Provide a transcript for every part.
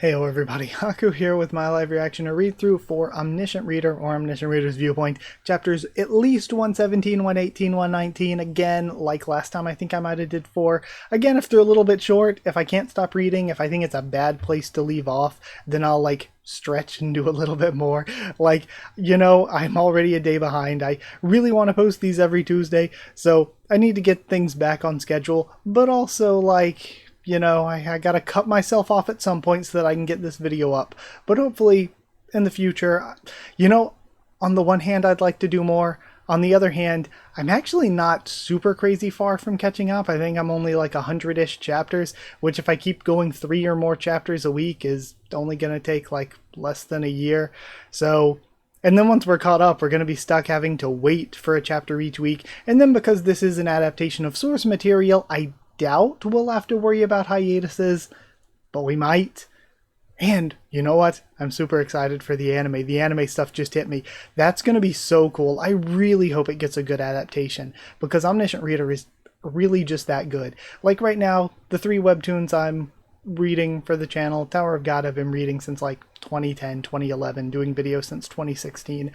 Heyo everybody, Haku here with my live reaction or read through for Omniscient Reader or Omniscient Reader's Viewpoint, chapters at least 117, 118, 119. Again, like last time, I think I might have did 4. Again, if they're a little bit short, if I can't stop reading, if I think it's a bad place to leave off, then I'll stretch and do a little bit more. I'm already a day behind. I really want to post these every Tuesday, so I need to get things back on schedule, but also I gotta cut myself off at some point so that I can get this video up. But hopefully, in the future, on the one hand, I'd like to do more. On the other hand, I'm actually not super crazy far from catching up. I think I'm only like 100-ish chapters, which if I keep going 3 or more chapters a week is only gonna take less than a year. So, and then once we're caught up, we're going to be stuck having to wait for a chapter each week. And then because this is an adaptation of source material, I doubt we'll have to worry about hiatuses, but we might. And you know what? I'm super excited for the anime. The anime stuff just hit me. That's going to be so cool. I really hope it gets a good adaptation because Omniscient Reader is really just that good. Like right now, the 3 webtoons I'm reading for the channel, Tower of God, I've been reading since 2010, 2011, doing videos since 2016.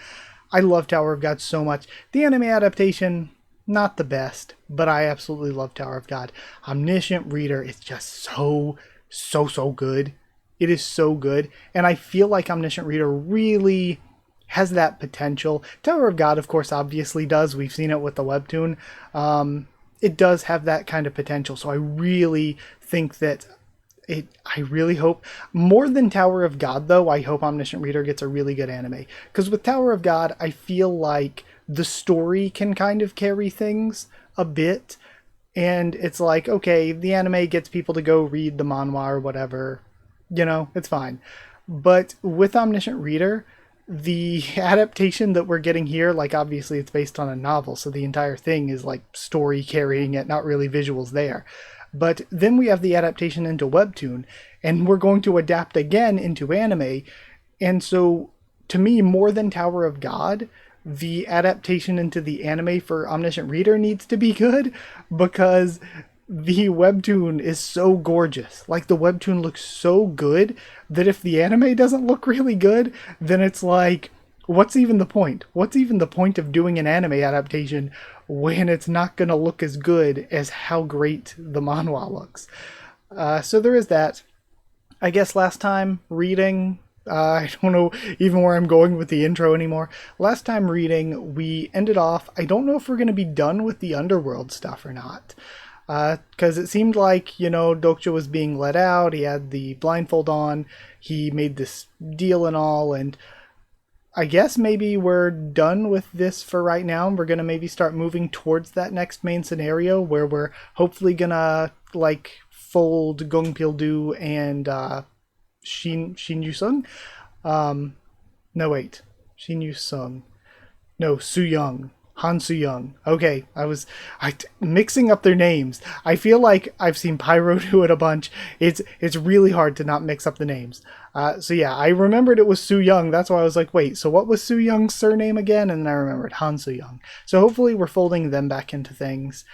I love Tower of God so much. The anime adaptation, not the best, but I absolutely love Tower of God. Omniscient Reader is just so good. It is so good, and I feel like Omniscient Reader really has that potential. Tower of God, of course, obviously does. We've seen it with the webtoon. It does have that kind of potential, so I really think that I really hope, more than Tower of God though, I hope Omniscient Reader gets a really good anime. Because with Tower of God, I feel like the story can kind of carry things a bit. And it's like, okay, the anime gets people to go read the manhwa or whatever. It's fine. But with Omniscient Reader, the adaptation that we're getting here, obviously it's based on a novel, so the entire thing is story carrying it, not really visuals there. But then we have the adaptation into webtoon, and we're going to adapt again into anime. And so, to me, more than Tower of God, the adaptation into the anime for Omniscient Reader needs to be good, because the webtoon is so gorgeous. The webtoon looks so good that if the anime doesn't look really good, then it's what's even the point? What's even the point of doing an anime adaptation when it's not going to look as good as how great the manhwa looks? So there is that. I guess last time reading, I don't know even where I'm going with the intro anymore. Last time reading, we ended off, I don't know if we're going to be done with the underworld stuff or not. Because it seemed like, Dokja was being let out, he had the blindfold on, he made this deal and all, and I guess maybe we're done with this for right now, and we're going to maybe start moving towards that next main scenario where we're hopefully going to, fold Gongpil-do and Shin Yu-sung. No, wait. Shin Yu-sung. No, Su-young. Han Su-young. Okay, I mixing up their names. I feel like I've seen Pyro do it a bunch. It's really hard to not mix up the names. So yeah, I remembered it was Su-young. That's why I was like, wait, so what was Su-young's surname again? And then I remembered Han Su-young. So hopefully we're folding them back into things.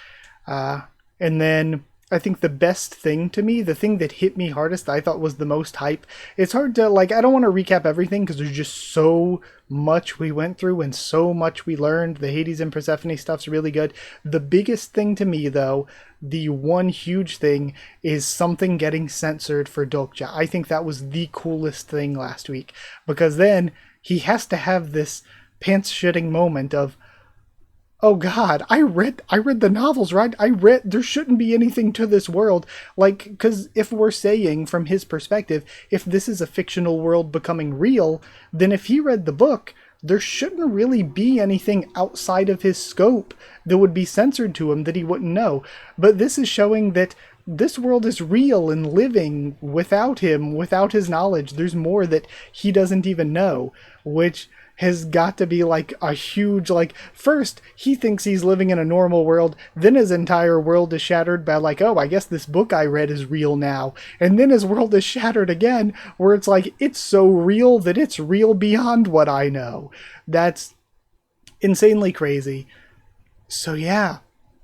And then I think the best thing to me, the thing that hit me hardest, I thought was the most hype. It's hard to, I don't want to recap everything because there's just so much we went through and so much we learned. The Hades and Persephone stuff's really good. The biggest thing to me, though, the one huge thing, is something getting censored for Dokja. I think that was the coolest thing last week, because then he has to have this pants-shitting moment of, oh God, I read the novels, right? There shouldn't be anything to this world. Because if we're saying from his perspective, if this is a fictional world becoming real, then if he read the book, there shouldn't really be anything outside of his scope that would be censored to him that he wouldn't know. But this is showing that this world is real and living without him, without his knowledge. There's more that he doesn't even know, which has got to be a huge, first he thinks he's living in a normal world, then his entire world is shattered by oh, I guess this book I read is real now, and then his world is shattered again where it's it's so real that it's real beyond what I know. That's insanely crazy. So yeah,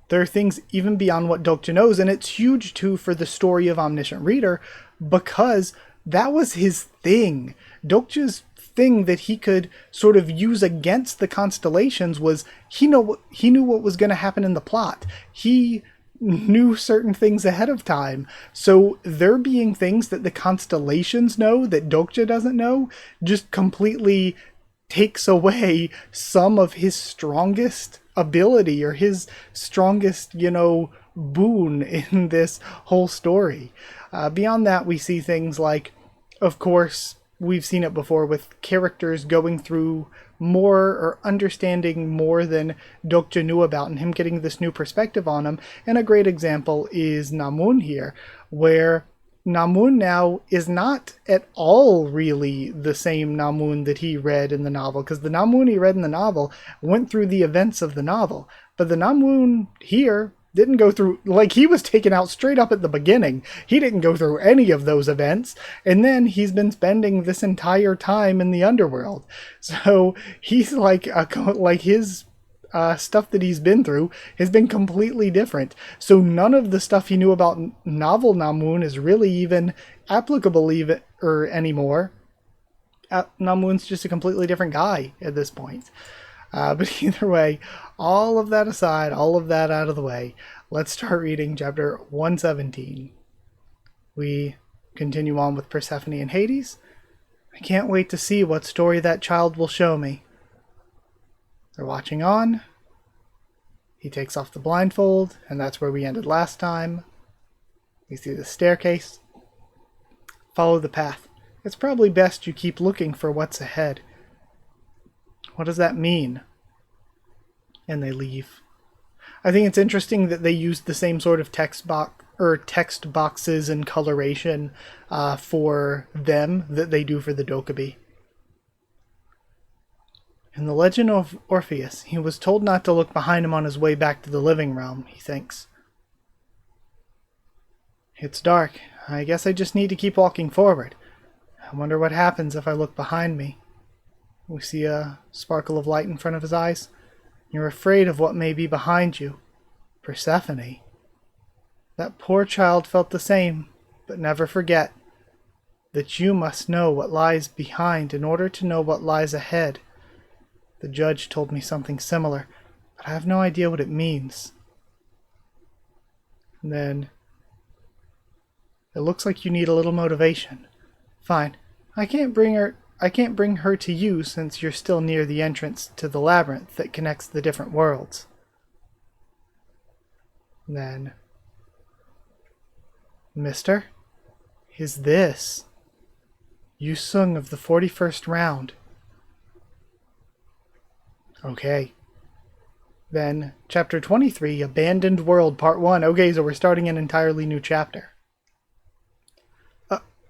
there are things even beyond what Dokja knows, and it's huge too for the story of Omniscient Reader, because that was his thing. Dokja's thing that he could sort of use against the constellations was he knew what was going to happen in the plot. He knew certain things ahead of time. So there being things that the constellations know that Dokja doesn't know just completely takes away some of his strongest ability or his strongest, boon in this whole story. Beyond that, we see things like, of course, we've seen it before with characters going through more or understanding more than Dokja knew about and him getting this new perspective on him. And a great example is Namun here, where Namun now is not at all really the same Namun that he read in the novel, because the Namun he read in the novel went through the events of the novel. But the Namun here didn't go through, like, he was taken out straight up at the beginning. He didn't go through any of those events, and then he's been spending this entire time in the underworld. So he's like his stuff that he's been through has been completely different. So none of the stuff he knew about novel Namun is really even applicable anymore. Namun's just a completely different guy at this point. But either way, all of that aside, all of that out of the way, let's start reading chapter 117. We continue on with Persephone and Hades. I can't wait to see what story that child will show me. They're watching on. He takes off the blindfold, and that's where we ended last time. We see the staircase. Follow the path. It's probably best you keep looking for what's ahead. What does that mean? And they leave. I think it's interesting that they used the same sort of text boxes and coloration for them that they do for the Dokubi. In the legend of Orpheus, he was told not to look behind him on his way back to the living realm, he thinks. It's dark. I guess I just need to keep walking forward. I wonder what happens if I look behind me. We see a sparkle of light in front of his eyes. You're afraid of what may be behind you. Persephone. That poor child felt the same, but never forget that you must know what lies behind in order to know what lies ahead. The judge told me something similar, but I have no idea what it means. And then, it looks like you need a little motivation. Fine, I can't bring her to you since you're still near the entrance to the labyrinth that connects the different worlds. And then, Mister, is this Yu Sung of the 41st round? Okay. Then, Chapter 23, Abandoned World, Part 1. Okay, so we're starting an entirely new chapter.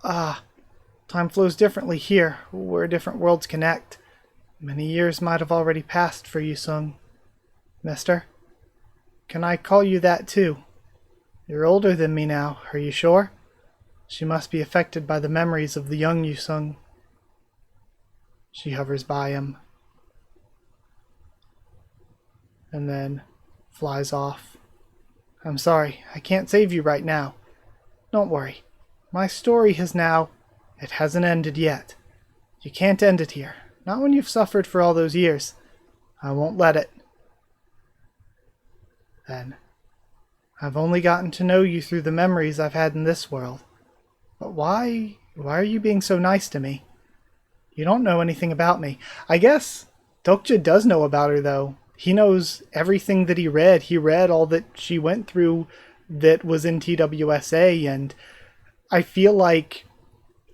Time flows differently here, where different worlds connect. Many years might have already passed for Yu Sung. Mister, can I call you that too? You're older than me now, are you sure? She must be affected by the memories of the young Yu Sung. She hovers by him. And then flies off. I'm sorry, I can't save you right now. Don't worry. My story it hasn't ended yet. You can't end it here. Not when you've suffered for all those years. I won't let it. Then, I've only gotten to know you through the memories I've had in this world. But why are you being so nice to me? You don't know anything about me. I guess Dokja does know about her, though. He knows everything that he read. He read all that she went through that was in TWSA, and I feel like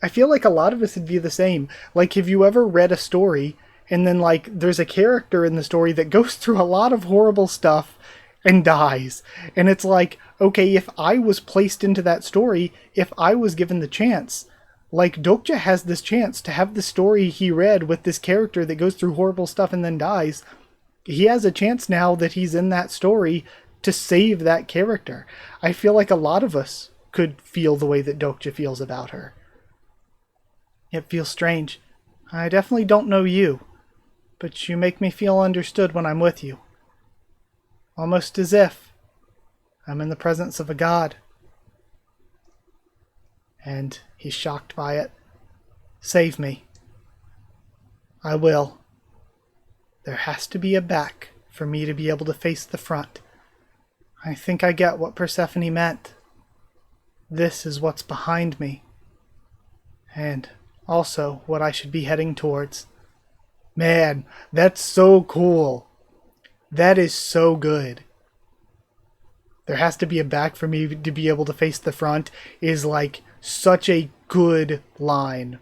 a lot of us would be the same. Like, have you ever read a story and then, like, there's a character in the story that goes through a lot of horrible stuff and dies? And it's like, okay, if I was placed into that story, if I was given the chance, like, Dokja has this chance to have the story he read with this character that goes through horrible stuff and then dies. He has a chance now that he's in that story to save that character. I feel like a lot of us could feel the way that Dokja feels about her. It feels strange. I definitely don't know you, but you make me feel understood when I'm with you. Almost as if I'm in the presence of a god. and he's shocked by it. Save me. I will. There has to be a back for me to be able to face the front. I think I get what Persephone meant. This is what's behind me. And also what I should be heading towards. Man, that's so cool. That is so good. There has to be a back for me to be able to face the front is like such a good line.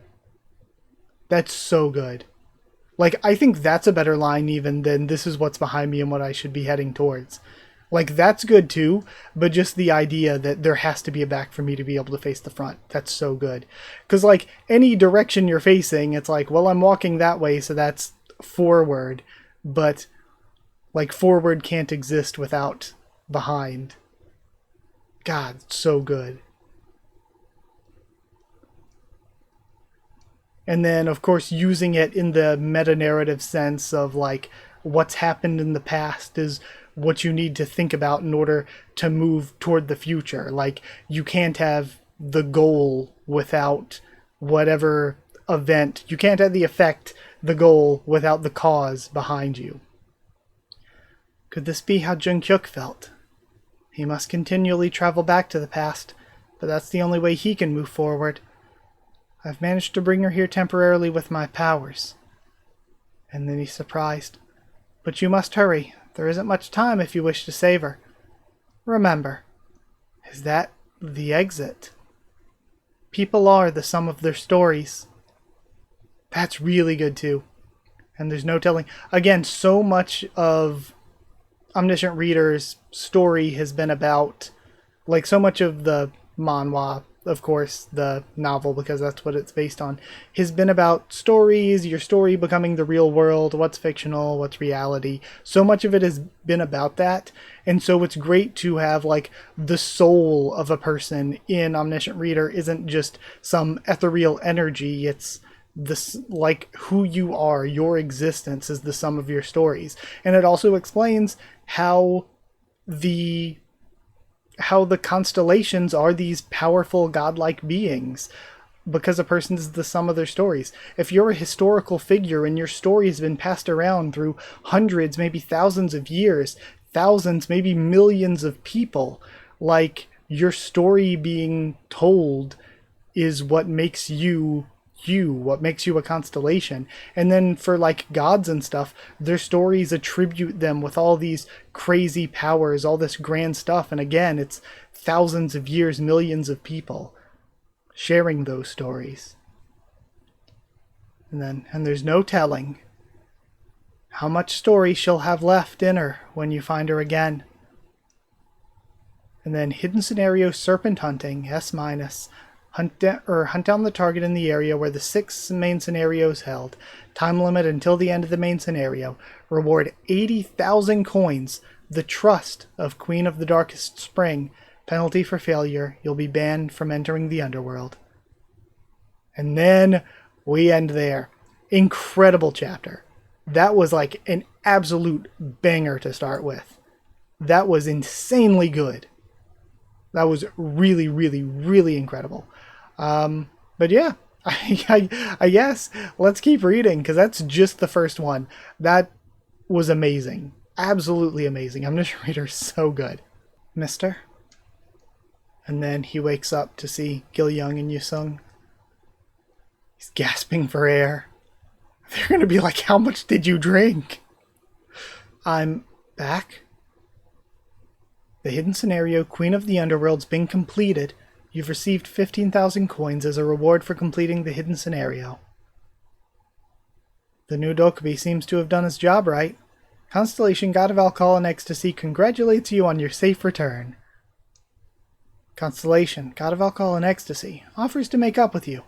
That's so good. Like, I think that's a better line even than this is what's behind me and what I should be heading towards. Like, that's good too, but just the idea that there has to be a back for me to be able to face the front. That's so good. Because, like, any direction you're facing, it's like, well, I'm walking that way, so that's forward. But, like, forward can't exist without behind. God, so good. And then, of course, using it in the meta-narrative sense of, like, what's happened in the past is what you need to think about in order to move toward the future. Like, you can't have the goal without whatever event. You can't have the effect, the goal, without the cause behind you. Could this be how Jungkook felt? He must continually travel back to the past, but that's the only way he can move forward. I've managed to bring her here temporarily with my powers. And then he's surprised. But you must hurry. There isn't much time if you wish to save her. Remember, is that the exit? People are the sum of their stories. That's really good too. And there's no telling. Again, so much of Omniscient Reader's story has been about, like, so much of the manhwa, of course, the novel, because that's what it's based on, has been about stories, your story becoming the real world, what's fictional, what's reality. So much of it has been about that. And so it's great to have, like, the soul of a person in Omniscient Reader isn't just some ethereal energy. It's this, like, who you are, your existence is the sum of your stories. And it also explains how the constellations are these powerful godlike beings, because a person is the sum of their stories. If you're a historical figure and your story has been passed around through hundreds, maybe thousands of years, thousands, maybe millions of people, like, your story being told is what makes you, what makes you a constellation. And then for, like, gods and stuff, their stories attribute them with all these crazy powers, all this grand stuff. And again, it's thousands of years, millions of people sharing those stories. And there's no telling how much story she'll have left in her when you find her again. And then hidden scenario serpent hunting, S-. Hunt down the target in the area where the 6 main scenarios held. Time limit until the end of the main scenario. Reward 80,000 coins. The trust of Queen of the Darkest Spring. Penalty for failure. You'll be banned from entering the underworld. And then we end there. Incredible chapter. That was like an absolute banger to start with. That was insanely good. That was really, really, really incredible. But yeah, I guess let's keep reading, because that's just the first one. That was amazing. Absolutely amazing. Omniscient Reader is so good. Mister? And then he wakes up to see Gil Young and Yusung. He's gasping for air. They're going to be like, how much did you drink? I'm back. The hidden scenario, Queen of the Underworld's been completed. You've received 15,000 coins as a reward for completing the hidden scenario. The new Dokubi seems to have done his job right. Constellation God of Alcohol and Ecstasy congratulates you on your safe return. Constellation God of Alcohol and Ecstasy offers to make up with you.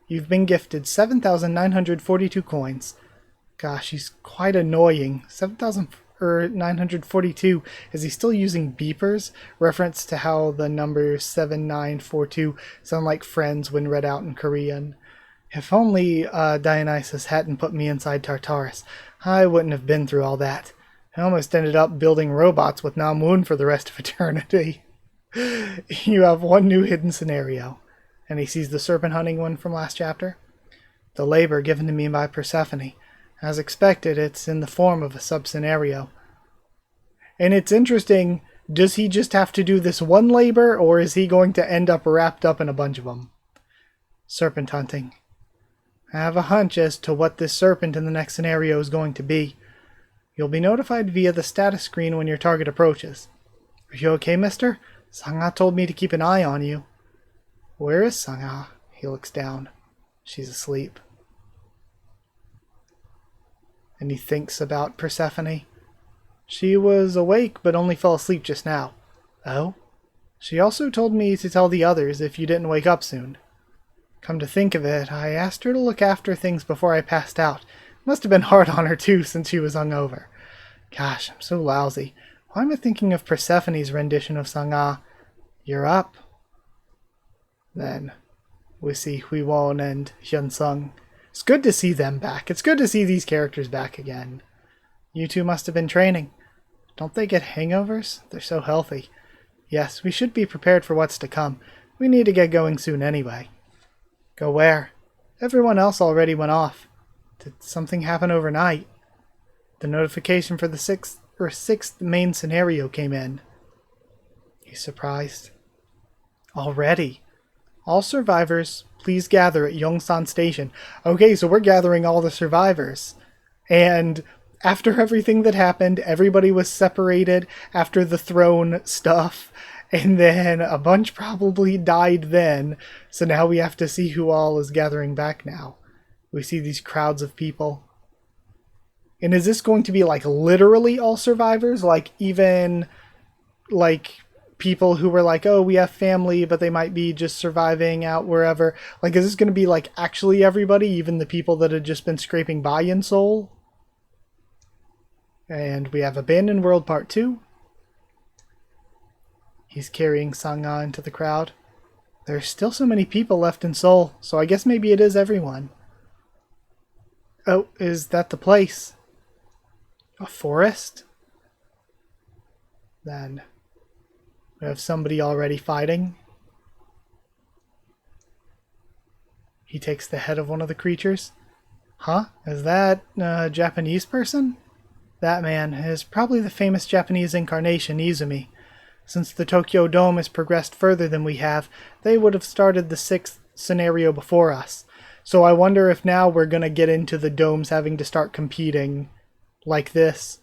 You've been gifted 7,942 coins. Gosh, he's quite annoying. 7,942. Is he still using beepers? Reference to how the number 7942 sound like friends when read out in Korean. If only Dionysus hadn't put me inside Tartarus, I wouldn't have been through all that. I almost ended up building robots with Namun for the rest of eternity. You have one new hidden scenario. And he sees the serpent hunting one from last chapter. The labor given to me by Persephone. As expected, it's in the form of a sub-scenario. And it's interesting, does he just have to do this one labor, or is he going to end up wrapped up in a bunch of them? Serpent hunting. I have a hunch as to what this serpent in the next scenario is going to be. You'll be notified via the status screen when your target approaches. Are you okay, mister? Sangha told me to keep an eye on you. Where is Sangha? He looks down. She's asleep. And he thinks about Persephone. She was awake but only fell asleep just now. Oh? She also told me to tell the others if you didn't wake up soon. Come to think of it, I asked her to look after things before I passed out. Must have been hard on her too since she was hungover. Gosh, I'm so lousy. Why am I thinking of Persephone's rendition of Sangha? You're up. Then we see Huiwon and Hyunsung. It's good to see them back. It's good to see these characters back again. You two must have been training. Don't they get hangovers? They're so healthy. Yes, we should be prepared for what's to come. We need to get going soon anyway. Go where? Everyone else already went off. Did something happen overnight? The notification for the sixth main scenario came in. He's surprised. Already? All survivors, please gather at Yongsan Station. Okay, so we're gathering all the survivors. And after everything that happened, everybody was separated after the throne stuff. And then a bunch probably died then. So now we have to see who all is gathering back now. We see these crowds of people. And is this going to be like literally all survivors? Like even like people who were like, oh, we have family, but they might be just surviving out wherever. Like, is this going to be like actually everybody, even the people that had just been scraping by in Seoul? And we have Abandoned World Part 2. He's carrying Sangha into the crowd. There's still so many people left in Seoul, so I guess maybe it is everyone. Oh, is that the place? A forest? Then we have somebody already fighting. He takes the head of one of the creatures. Huh? Is that a Japanese person? That man is probably the famous Japanese incarnation, Izumi. Since the Tokyo Dome has progressed further than we have, they would have started the sixth scenario before us. So I wonder if now we're going to get into the domes having to start competing like this.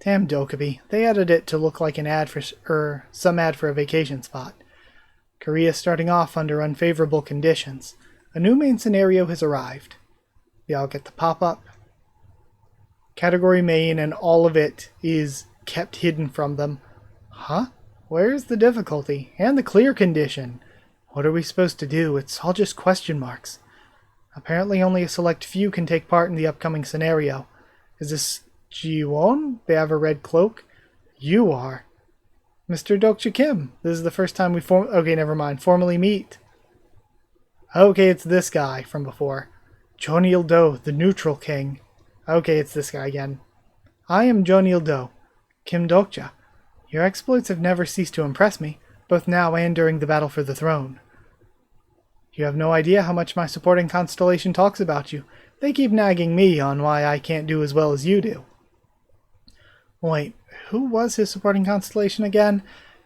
Damn Dokkaebi. They added it to look like an ad for some ad for a vacation spot. Korea is starting off under unfavorable conditions. A new main scenario has arrived. Y'all get the pop-up. Category main, and all of it is kept hidden from them. Huh? Where's the difficulty? And the clear condition? What are we supposed to do? It's all just question marks. Apparently only a select few can take part in the upcoming scenario. Is this Jiwon? They have a red cloak? You are. Mr. Dokcha Kim. This is the first time we formally meet. Okay, it's this guy from before. Jonil Do, the neutral king. Okay, it's this guy again. I am Jonil Do, Kim Dokcha. Your exploits have never ceased to impress me, both now and during the battle for the throne. You have no idea how much my supporting constellation talks about you. They keep nagging me on why I can't do as well as you do. Wait, who was his supporting constellation again?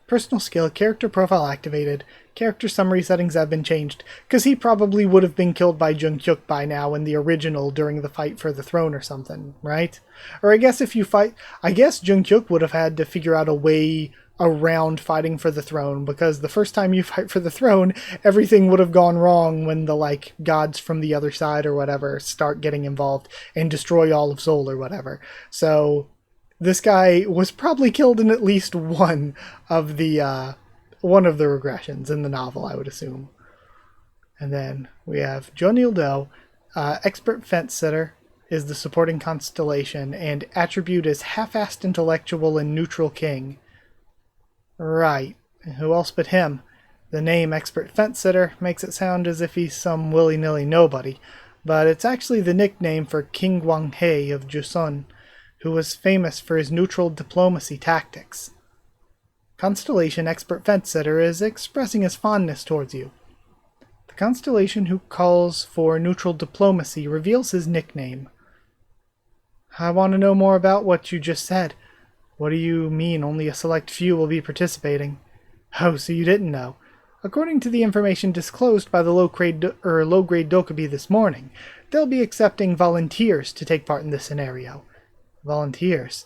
Personal skill, character profile activated. Character summary settings have been changed, because he probably would have been killed by Jungkook by now in the original during the fight for the throne or something, right? Or I guess if you fight... I guess Jungkook would have had to figure out a way around fighting for the throne, because the first time you fight for the throne, everything would have gone wrong when the, like, gods from the other side or whatever start getting involved and destroy all of Seoul or whatever. So this guy was probably killed in at least one of the regressions in the novel, I would assume. And then we have Jonil Do, expert fence sitter, is the supporting constellation, and attribute is half-assed intellectual and neutral king. Right. Who else but him? The name expert fence sitter makes it sound as if he's some willy-nilly nobody, but it's actually the nickname for King Gwang-hae of Joseon, who was famous for his neutral diplomacy tactics. Constellation expert fence sitter is expressing his fondness towards you. constellation who calls for neutral diplomacy reveals his nickname. I want to know more about what you just said. What do you mean only a select few will be participating? Oh, so you didn't know. According to the information disclosed by the low-grade Dokubi this morning, they'll be accepting volunteers to take part in this scenario. Volunteers?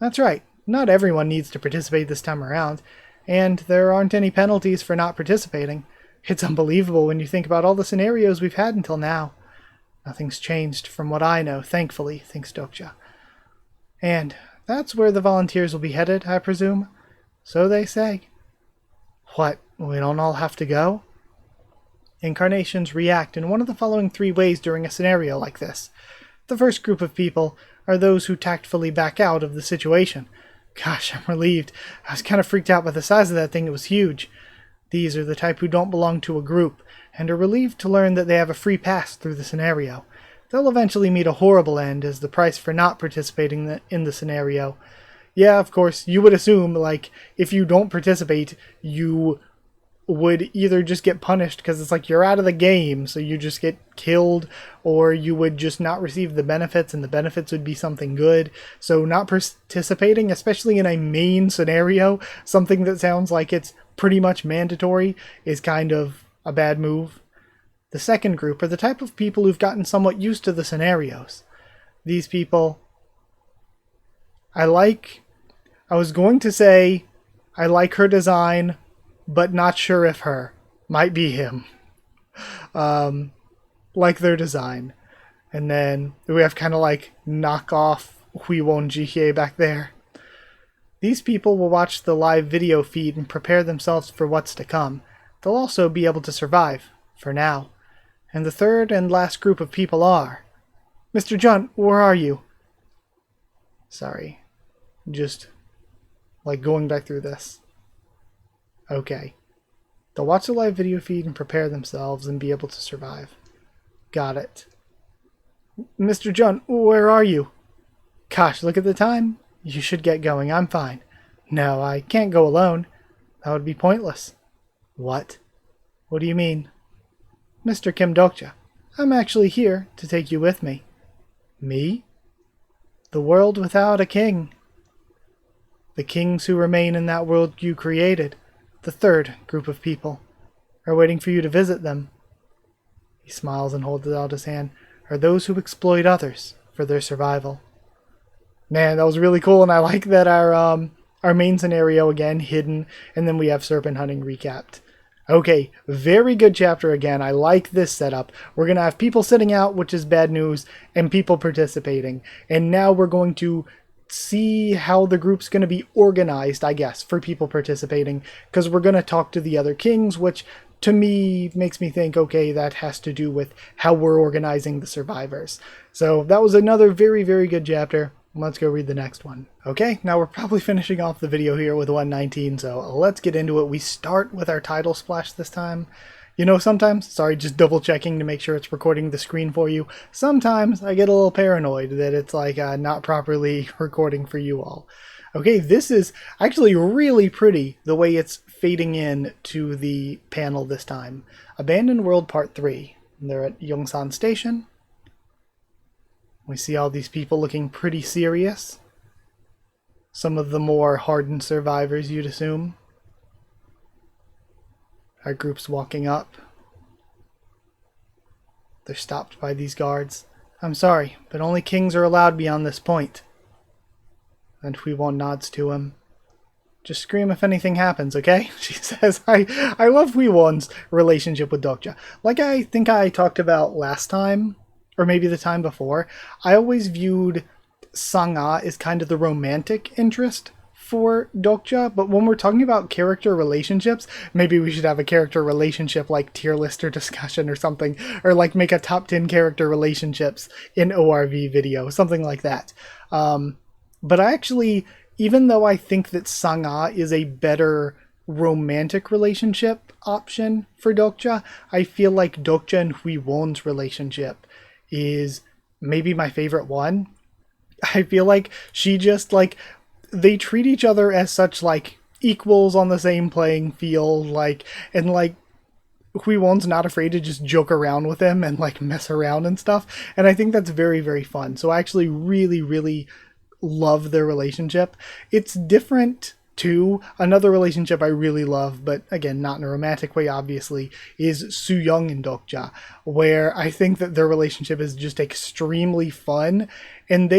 That's right. Not everyone needs to participate this time around, and there aren't any penalties for not participating. It's unbelievable when you think about all the scenarios we've had until now. Nothing's changed from what I know, thankfully, thinks Dokja. And that's where the volunteers will be headed, I presume? So they say. What, we don't all have to go? Incarnations react in one of the following 3 ways during a scenario like this. The first group of people are those who tactfully back out of the situation. Gosh, I'm relieved. I was kind of freaked out by the size of that thing. It was huge. These are the type who don't belong to a group, and are relieved to learn that they have a free pass through the scenario. They'll eventually meet a horrible end as the price for not participating in the scenario. Yeah, of course, you would assume, like, if you don't participate, you would either just get punished because it's like you're out of the game, so you just get killed, or you would just not receive the benefits, and the benefits would be something good. So not participating, especially in a main scenario, something that sounds like it's pretty much mandatory, is kind of a bad move. The second group are the type of people who've gotten somewhat used to the scenarios. These people, I was going to say I like her design, but not sure if her. Might be him. Like their design. And then we have kind of like knockoff Huiwon Jihye back there. These people will watch the live video feed and prepare themselves for what's to come. They'll also be able to survive, for now. And the third and last group of people are... Mr. Junt, where are you? Sorry. Just, like, going back through this. Okay. They'll watch the live video feed and prepare themselves and be able to survive. Got it. Mr. Junt, where are you? Gosh, look at the time. You should get going. I'm fine. No, I can't go alone. That would be pointless. What? What do you mean? Mr. Kim Dokja, I'm actually here to take you with me. Me? The world without a king. The kings who remain in that world you created, the third group of people, are waiting for you to visit them. He smiles and holds out his hand, are those who exploit others for their survival. Man, that was really cool, and I like that our main scenario, again, hidden, and then we have serpent hunting recapped. Okay, very good chapter again. I like this setup. We're going to have people sitting out, which is bad news, and people participating. And now we're going to see how the group's going to be organized, I guess, for people participating, because we're going to talk to the other kings, which to me makes me think, okay, that has to do with how we're organizing the survivors. So that was another very, very good chapter. Let's go read the next one. Okay, now we're probably finishing off the video here with 119, so let's get into it. We start with our title splash this time. You know, sometimes, sorry, just double checking to make sure it's recording the screen for you. Sometimes I get a little paranoid that it's like not properly recording for you all. Okay, this is actually really pretty the way it's fading in to the panel this time. Abandoned World Part 3. They're at Yongsan Station. We see all these people looking pretty serious. Some of the more hardened survivors, you'd assume. Our group's walking up. They're stopped by these guards. I'm sorry, but only kings are allowed beyond this point. And Huiwon nods to him. Just scream if anything happens, okay? She says, I love Huiwon's relationship with Dokja. Like I think I talked about last time, or maybe the time before, I always viewed Sang-ah as kind of the romantic interest for Dokja, but when we're talking about character relationships, maybe we should have a character relationship like tier list or discussion or something, or like make a top 10 character relationships in ORV video, something like that. But I actually, even though I think that Sang-ah is a better romantic relationship option for Dokja, I feel like Dokja and Huiwon's relationship is maybe my favorite one. I feel like she just, like, they treat each other as such, like, equals on the same playing field, like, and, like, Hui Won's not afraid to just joke around with him and like mess around and stuff. And I think that's very, very fun. So I actually really, really love their relationship. It's different too. Another relationship I really love, but again, not in a romantic way, obviously, is Soo Young and Dokja, where I think that their relationship is just extremely fun. And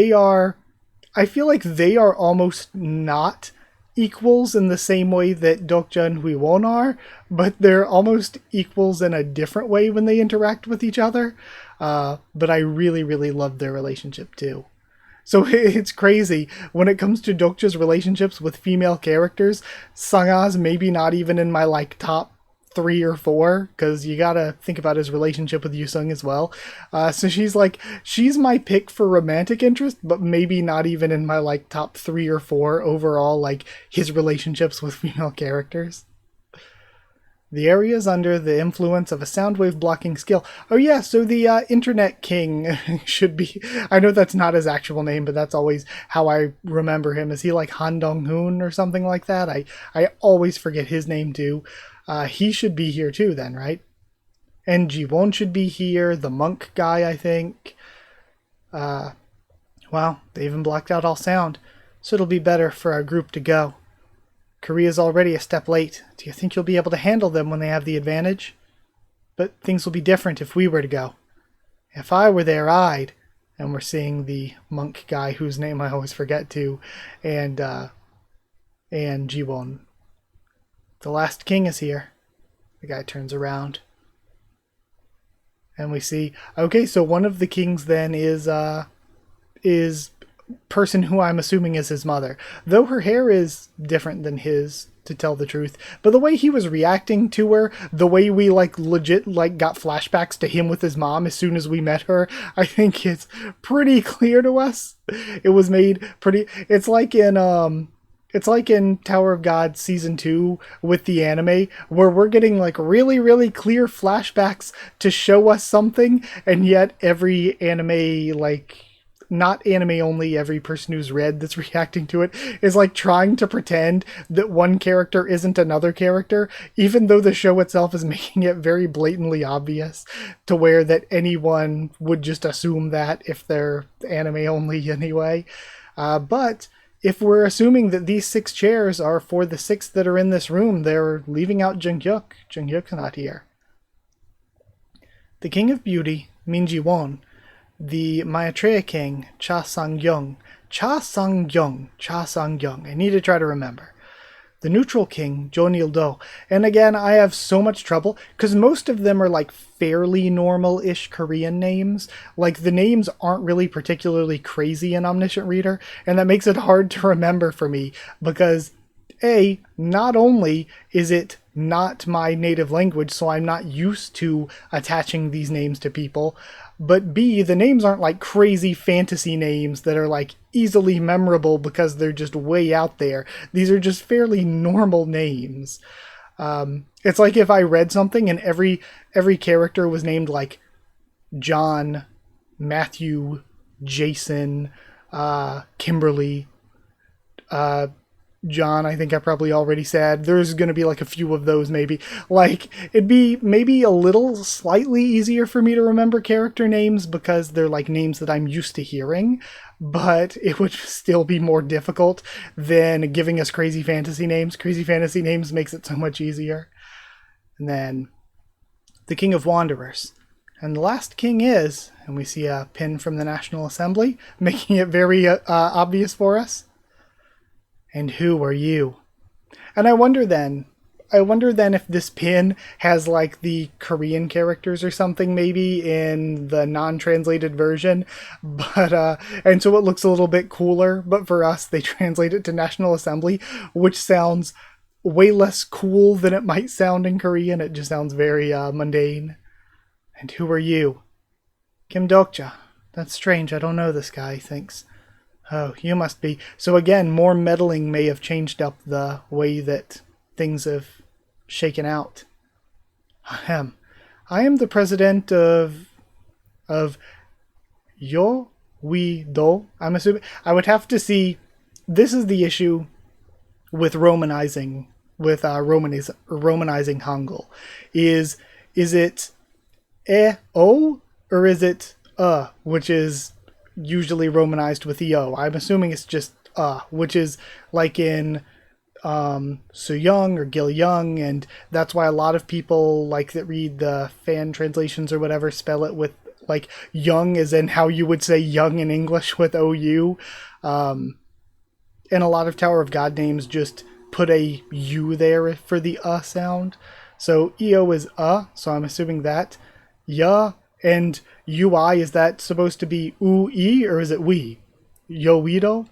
I feel like they are almost not equals in the same way that Dokja and Hui Won are, but they're almost equals in a different way when they interact with each other. But I really, really love their relationship too. So it's crazy. When it comes to Dokja's relationships with female characters, Sanga's maybe not even in my like top 3 or 4, because you gotta think about his relationship with Yusung as well. So she's my pick for romantic interest, but maybe not even in my like top 3 or 4 overall, like his relationships with female characters. The area is under the influence of a sound wave blocking skill. Oh yeah, so the Internet King should be... I know that's not his actual name, but that's always how I remember him. Is he like Han Dong-hoon or something like that? I always forget his name too. He should be here too then, right? And Ji-won should be here. The monk guy, I think. Wow, they even blocked out all sound. So it'll be better for our group to go. Korea's already a step late. Do you think you'll be able to handle them when they have the advantage? But things will be different if we were to go. If I were there, I'd... And we're seeing the monk guy whose name I always forget too. And Ji-won. The last king is here. The guy turns around. And we see... Okay, so one of the kings then is person who I'm assuming is his mother. Though her hair is different than his, to tell the truth. But the way he was reacting to her, the way we like legit like got flashbacks to him with his mom as soon as we met her, I think it's pretty clear to us. It was made pretty... It's like in Tower of God Season 2 with the anime, where we're getting like really, really clear flashbacks to show us something, and yet every anime, like, not anime only, every person who's read that's reacting to it is like trying to pretend that one character isn't another character, even though the show itself is making it very blatantly obvious to where that anyone would just assume that if they're anime only anyway. But if we're assuming that these 6 chairs are for the 6 that are in this room, they're leaving out Jung-hyuk. Jung-hyuk's not here. The King of Beauty, Min Ji-won. The Maitreya King, Cha Sang-young. Cha Sang-young. Cha Sang-young. I need to try to remember. The Neutral King, Jo Il-do. And again, I have so much trouble, because most of them are like fairly normal-ish Korean names. Like, the names aren't really particularly crazy in Omniscient Reader, and that makes it hard to remember for me, because A, not only is it not my native language, so I'm not used to attaching these names to people, but B, the names aren't like crazy fantasy names that are like easily memorable because they're just way out there. These are just fairly normal names. It's like if I read something and every character was named like John, Matthew, Jason, Kimberly, John, I think I probably already said. There's going to be like a few of those maybe. Like, it'd be maybe a little slightly easier for me to remember character names because they're like names that I'm used to hearing, but it would still be more difficult than giving us crazy fantasy names. Crazy fantasy names makes it so much easier. And then the King of Wanderers. And the last king is, and we see a pin from the National Assembly, making it very obvious for us. And who are you? And I wonder then if this pin has like the Korean characters or something maybe in the non-translated version, but and so it looks a little bit cooler, but for us they translate it to National Assembly, which sounds way less cool than it might sound in Korean. It just sounds very mundane. And who are you? Kim Dokja. That's strange, I don't know this guy, he thinks. Oh, you must be. So again, more meddling may have changed up the way that things have shaken out. Ahem. I am the president of Yo We Do. I'm assuming I would have to see. This is the issue with romanizing Hangul. Is Is it E-O, or is it which is usually romanized with E-O? I'm assuming it's just which is like in So Young or Gil Young, and that's why a lot of people like that read the fan translations or whatever spell it with like young as in how you would say young in English with OU. And a lot of Tower of God names just put a U there for the sound. So EO is so I'm assuming that. Ya and UI, is that supposed to be U-E or is it we? Yoido?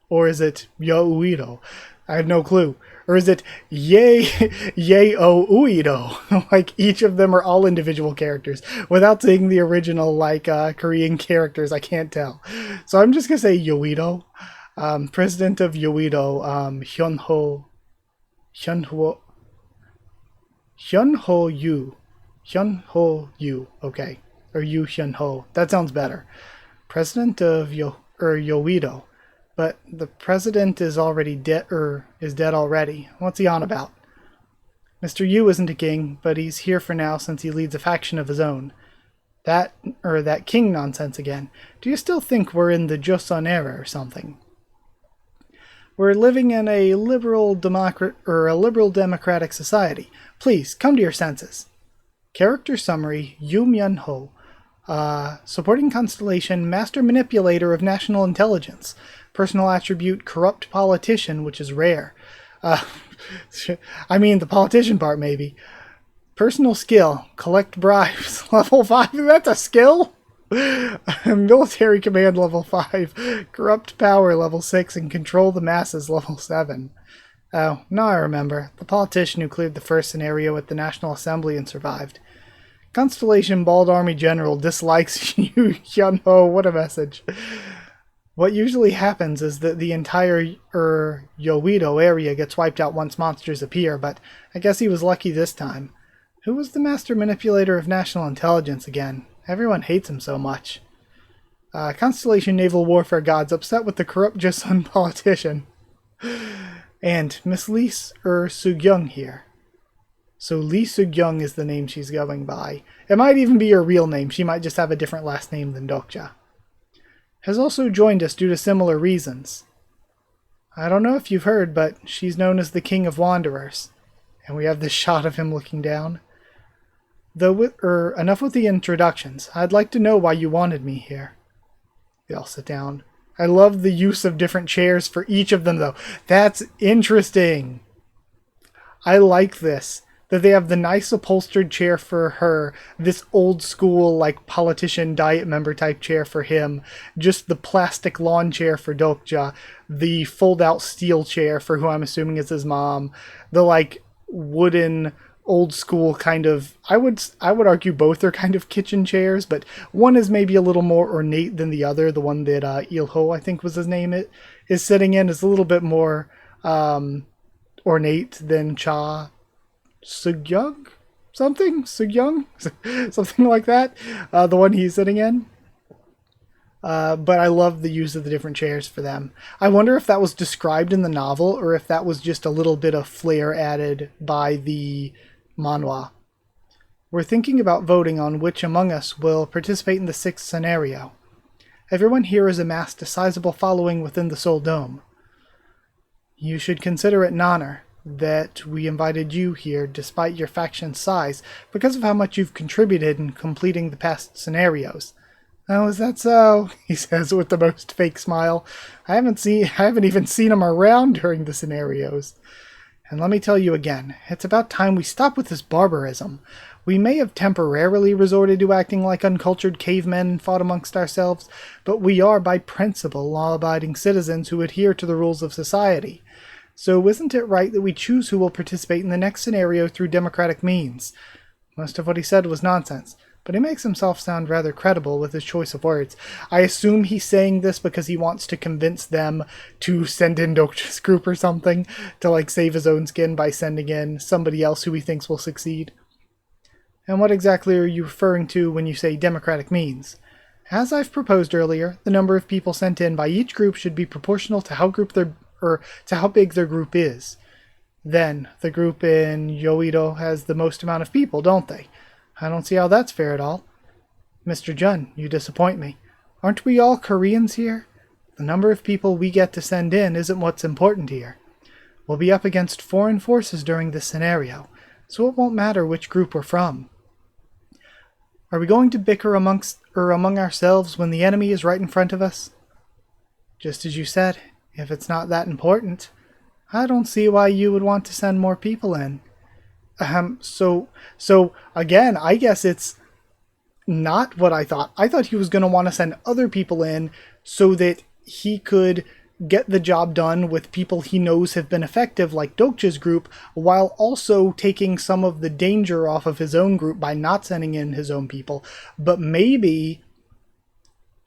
Or is it Yo-Uido? I have no clue. Or is it Ye-O-Uido? Like each of them are all individual characters. Without seeing the original like Korean characters, I can't tell. So I'm just going to say Yoido. President of Yoido, Hyunho Yu, okay. Or Yu Hyunho. That sounds better. President of Yoido. But the president is already dead, or is dead already. What's he on about? Mr. Yu isn't a king, but he's here for now since he leads a faction of his own. That king nonsense again. Do you still think we're in the Joseon era or something? We're living in a liberal democratic society. Please, come to your senses. Character summary, Yu Myun-ho. Supporting constellation, master manipulator of national intelligence. Personal attribute, corrupt politician, which is rare. I mean, the politician part, maybe. Personal skill, collect bribes. Level 5, that's a skill? Military command, level 5. Corrupt power, level 6. And control the masses, level 7. Oh, now I remember. The politician who cleared the first scenario at the National Assembly and survived. Constellation Bald Army General dislikes you, Hyunho. What a message. What usually happens is that the entire Yoido area gets wiped out once monsters appear, but I guess he was lucky this time. Who was the master manipulator of national intelligence again? Everyone hates him so much. Constellation Naval Warfare Gods upset with the corrupt Joseon politician. And Miss Lee Sugyung here. So Lee Sugyung is the name she's going by. It might even be her real name. She might just have a different last name than Dokja. Has also joined us due to similar reasons. I don't know if you've heard, but she's known as the King of Wanderers. And we have this shot of him looking down. Though, enough with the introductions. I'd like to know why you wanted me here. They all sit down. I love the use of different chairs for each of them, though. That's interesting. I like this. That they have the nice upholstered chair for her, this old school, like, politician diet member type chair for him, just the plastic lawn chair for Dokja, the fold-out steel chair for who I'm assuming is his mom, the, like, wooden, old school kind of, I would argue both are kind of kitchen chairs, but one is maybe a little more ornate than the other. The one that Ilho, I think was his name, is sitting in is a little bit more ornate than Cha Sugyung? Something like that. The one he's sitting in. But I love the use of the different chairs for them. I wonder if that was described in the novel or if that was just a little bit of flair added by the manhwa. We're thinking about voting on which among us will participate in the 6th scenario. Everyone here has amassed a sizable following within the Seoul Dome. You should consider it an honor that we invited you here despite your faction's size because of how much you've contributed in completing the past scenarios. Oh, is that so? He says with the most fake smile. I haven't even seen him around during the scenarios. And let me tell you again, it's about time we stop with this barbarism. We may have temporarily resorted to acting like uncultured cavemen and fought amongst ourselves, but we are by principle law-abiding citizens who adhere to the rules of society. So isn't it right that we choose who will participate in the next scenario through democratic means? Most of what he said was nonsense, but he makes himself sound rather credible with his choice of words. I assume he's saying this because he wants to convince them to send in Dokja's group or something, to like save his own skin by sending in somebody else who he thinks will succeed. And what exactly are you referring to when you say democratic means? As I've proposed earlier, the number of people sent in by each group should be proportional to how big their group is. Then, the group in Yoido has the most amount of people, don't they? I don't see how that's fair at all. Mr. Jun, you disappoint me. Aren't we all Koreans here? The number of people we get to send in isn't what's important here. We'll be up against foreign forces during this scenario, so it won't matter which group we're from. Are we going to bicker among ourselves when the enemy is right in front of us? Just as you said, if it's not that important, I don't see why you would want to send more people in. So again, I guess it's not what I thought. I thought he was going to want to send other people in so that he could get the job done with people he knows have been effective, like Dokja's group, while also taking some of the danger off of his own group by not sending in his own people. But maybe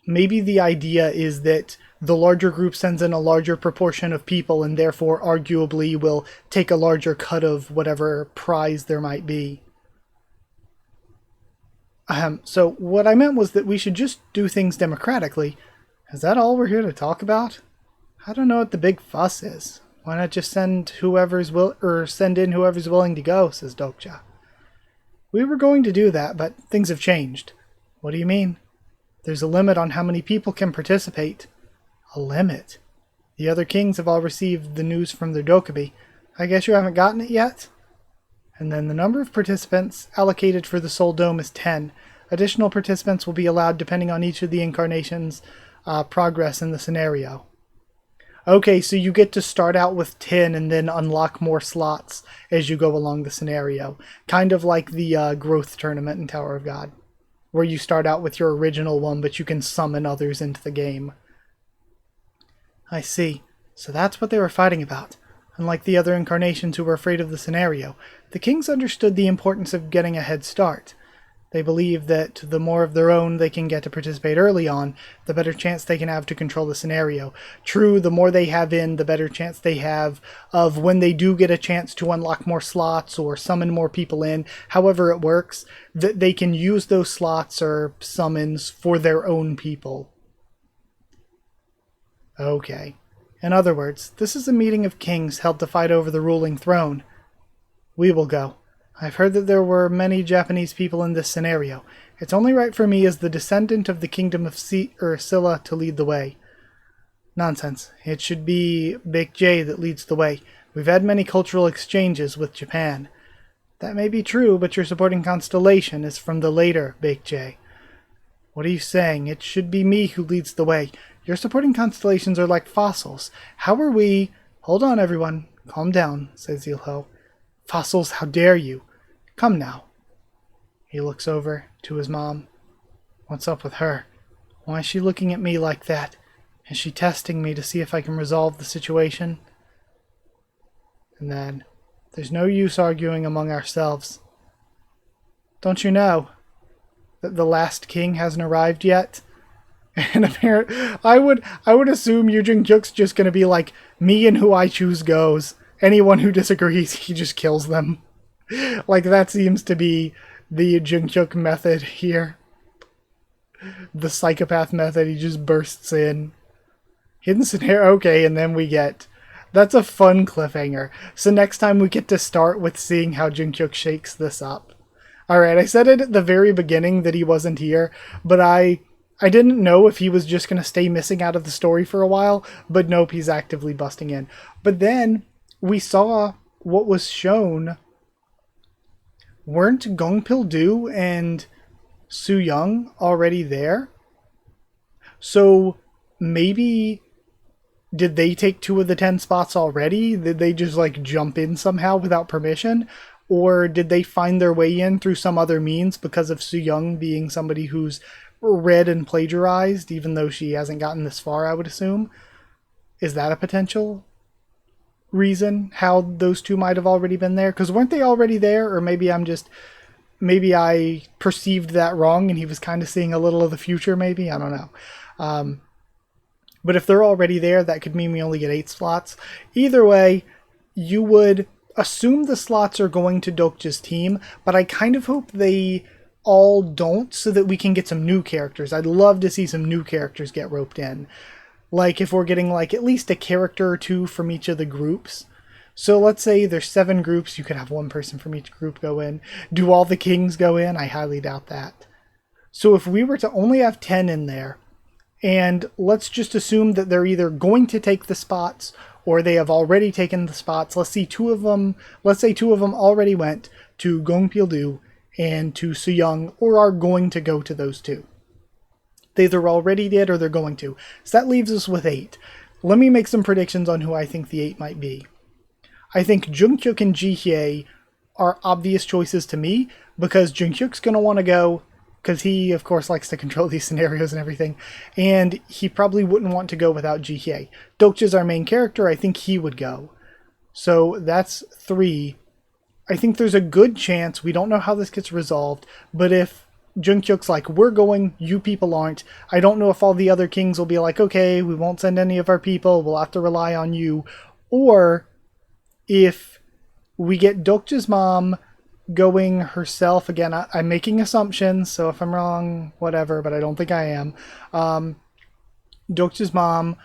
the idea is that the larger group sends in a larger proportion of people and therefore arguably will take a larger cut of whatever prize there might be. So what I meant was that we should just do things democratically. Is that all we're here to talk about? I don't know what the big fuss is. Why not just send in whoever's willing to go, says Dokja. We were going to do that, but things have changed. What do you mean? There's a limit on how many people can participate. A limit? The other kings have all received the news from their Dokubi. I guess you haven't gotten it yet? And then the number of participants allocated for the Soul Dome is 10. Additional participants will be allowed depending on each of the incarnations' progress in the scenario. Okay, so you get to start out with 10 and then unlock more slots as you go along the scenario. Kind of like the growth tournament in Tower of God, where you start out with your original one, but you can summon others into the game. I see. So that's what they were fighting about. Unlike the other incarnations who were afraid of the scenario, the kings understood the importance of getting a head start. They believe that the more of their own they can get to participate early on, the better chance they can have to control the scenario. True, the more they have in, the better chance they have of when they do get a chance to unlock more slots or summon more people in, however it works, that they can use those slots or summons for their own people. Okay. In other words, this is a meeting of kings held to fight over the ruling throne. We will go. I've heard that there were many Japanese people in this scenario. It's only right for me as the descendant of the kingdom of Silla to lead the way. Nonsense. It should be Baekje that leads the way. We've had many cultural exchanges with Japan. That may be true, but your supporting constellation is from the later Baekje. What are you saying? It should be me who leads the way. Your supporting constellations are like fossils. How are we... Hold on, everyone. Calm down, says Ilho. Fossils, how dare you? Come now. He looks over to his mom. What's up with her? Why is she looking at me like that? Is she testing me to see if I can resolve the situation? And then, there's no use arguing among ourselves. Don't you know that the last king hasn't arrived yet? And apparently, I would assume Yu Jung-Juk's just going to be like, me and who I choose goes. Anyone who disagrees, he just kills them. Like, that seems to be the Jung-Juk method here. The psychopath method, he just bursts in. Hidden scenario, okay, and then we get... That's a fun cliffhanger. So next time we get to start with seeing how Jung-Juk shakes this up. Alright, I said it at the very beginning that he wasn't here, but I didn't know if he was just going to stay missing out of the story for a while, but nope, he's actively busting in. But then we saw what was shown. Weren't Gongpil-do and Su-young already there? So maybe did they take 2 of the 10 spots already? Did they just like jump in somehow without permission? Or did they find their way in through some other means because of Su-young being somebody who's read and plagiarized, even though she hasn't gotten this far, I would assume? Is that a potential reason how those 2 might have already been there? Because weren't they already there? Or maybe maybe I perceived that wrong and he was kind of seeing a little of the future, maybe? I don't know. But if they're already there, that could mean we only get 8 slots. Either way, you would assume the slots are going to Dokja's team, but I kind of hope they all don't so that we can get some new characters. I'd love to see some new characters get roped in. Like if we're getting like at least a character or 2 from each of the groups. So let's say there's 7 groups. You could have 1 person from each group go in. Do all the kings go in? I highly doubt that. So if we were to only have 10 in there, and let's just assume that they're either going to take the spots or they have already taken the spots. Let's say 2 of them already went to Gongpil-du and to Suyang, or are going to go to those 2. They either already did or they're going to. So that leaves us with 8. Let me make some predictions on who I think the 8 might be. I think Junghyuk and Jihye are obvious choices to me, because Junghyuk's going to want to go, because he, of course, likes to control these scenarios and everything, and he probably wouldn't want to go without Jihye. Dokja's our main character. I think he would go. So that's 3. I think there's a good chance, we don't know how this gets resolved, but if Junghyuk's like, we're going, you people aren't, I don't know if all the other kings will be like, okay, we won't send any of our people, we'll have to rely on you, or if we get Dokja's mom going herself, again, I'm making assumptions, so if I'm wrong, whatever, but I don't think I am, Dokja's mom,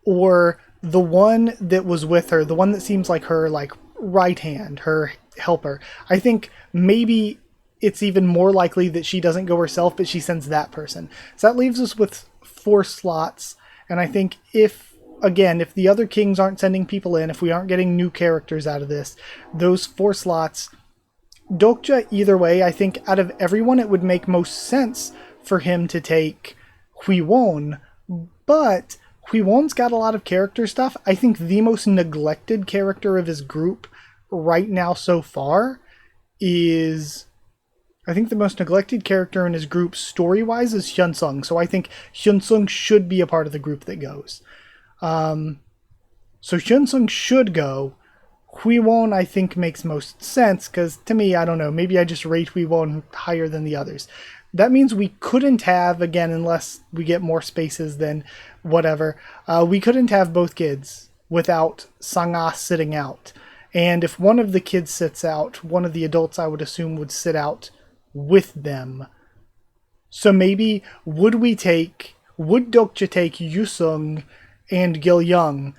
or the one that was with her, the one that seems like her like right hand, her helper. I think maybe it's even more likely that she doesn't go herself, but she sends that person. So that leaves us with 4 slots, and I think if the other kings aren't sending people in, if we aren't getting new characters out of this, those 4 slots, Dokja, either way, I think out of everyone it would make most sense for him to take Huiwon, but Huiwon's got a lot of character stuff. I think the most neglected character of his group right now so far is... I think the most neglected character in his group story-wise is Hyunsung, so I think Hyunsung should be a part of the group that goes. So Hyunsung should go. Huiwon, I think, makes most sense, because to me, I don't know, maybe I just rate Huiwon higher than the others. That means we couldn't have, again, unless we get more spaces than whatever, we couldn't have both kids without Sang-ah sitting out. And if one of the kids sits out, one of the adults, I would assume, would sit out with them. So maybe, would Dokja take Yusung and Gil-young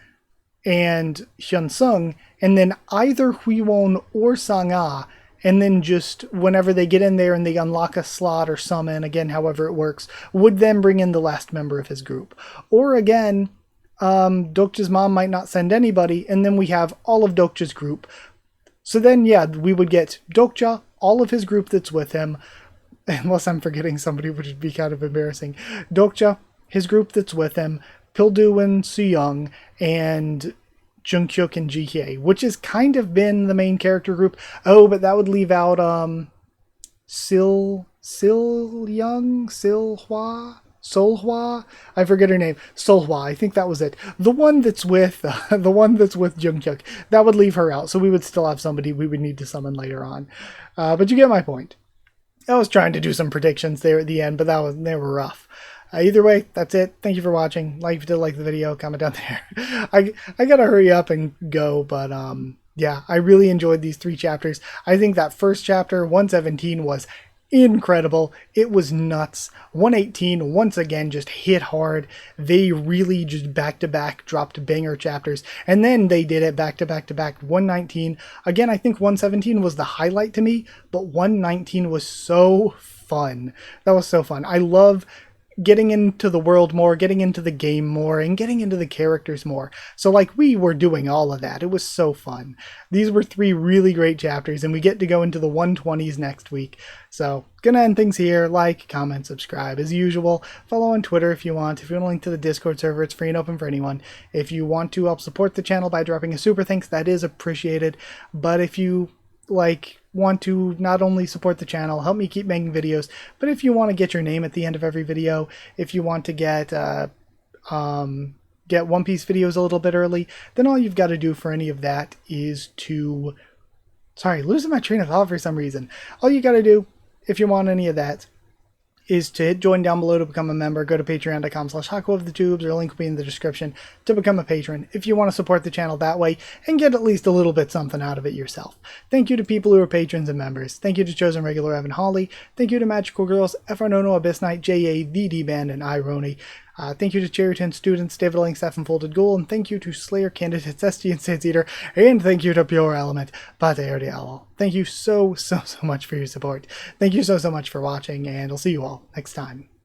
and Hyunsung, and then either Huiwon or Sang-ah, and then just whenever they get in there and they unlock a slot or summon, again, however it works, would then bring in the last member of his group. Or again, Dokja's mom might not send anybody, and then we have all of Dokja's group. So then, yeah, we would get Dokja, all of his group that's with him, unless I'm forgetting somebody, which would be kind of embarrassing. Dokja, his group that's with him, Pildu and Suyang, and Junghyuk and Jihye, which has kind of been the main character group. Oh, but that would leave out Solhwa? I forget her name. Solhwa, I think that was it. The one that's with Junghyuk. That would leave her out, so we would still have somebody we would need to summon later on. But you get my point. I was trying to do some predictions there at the end, but they were rough. Either way, that's it. Thank you for watching. Like if you did like the video, comment down there. I gotta hurry up and go, but yeah, I really enjoyed these 3 chapters. I think that first chapter, 117, was incredible. It was nuts. 118, once again, just hit hard. They really just back-to-back dropped banger chapters, and then they did it back-to-back-to-back. 119, again, I think 117 was the highlight to me, but 119 was so fun. That was so fun. I love getting into the world more, getting into the game more, and getting into the characters more. So like, we were doing all of that. It was so fun. These were 3 really great chapters, and we get to go into the 120s next week. So gonna end things here. Like, comment, subscribe as usual. Follow on Twitter if you want. If you want a link to the Discord server, it's free and open for anyone. If you want to help support the channel by dropping a super thanks, that is appreciated. But if you want to not only support the channel, help me keep making videos, but if you want to get your name at the end of every video, if you want to get One Piece videos a little bit early, then all you've got to do for any of that is to... Sorry, losing my train of thought for some reason. All you got to do, if you want any of that, is to hit join down below to become a member. Go to patreon.com/Haku of the Tubes, or a link will be in the description to become a patron if you want to support the channel that way and get at least a little bit something out of it yourself. Thank you to people who are patrons and members. Thank you to Chosen Regular Evan Hawley. Thank you to Magical Girls, Efronono, Abyss Knight, J.A., The D-Band, and Irony. Thank you to Cherry 10 students, David Langstaff and Folded Ghoul, and thank you to Slayer candidates SG and Sans Eater, and thank you to Pure Element, Pate the Owl. Thank you so much for your support. Thank you so much for watching, and I'll see you all next time.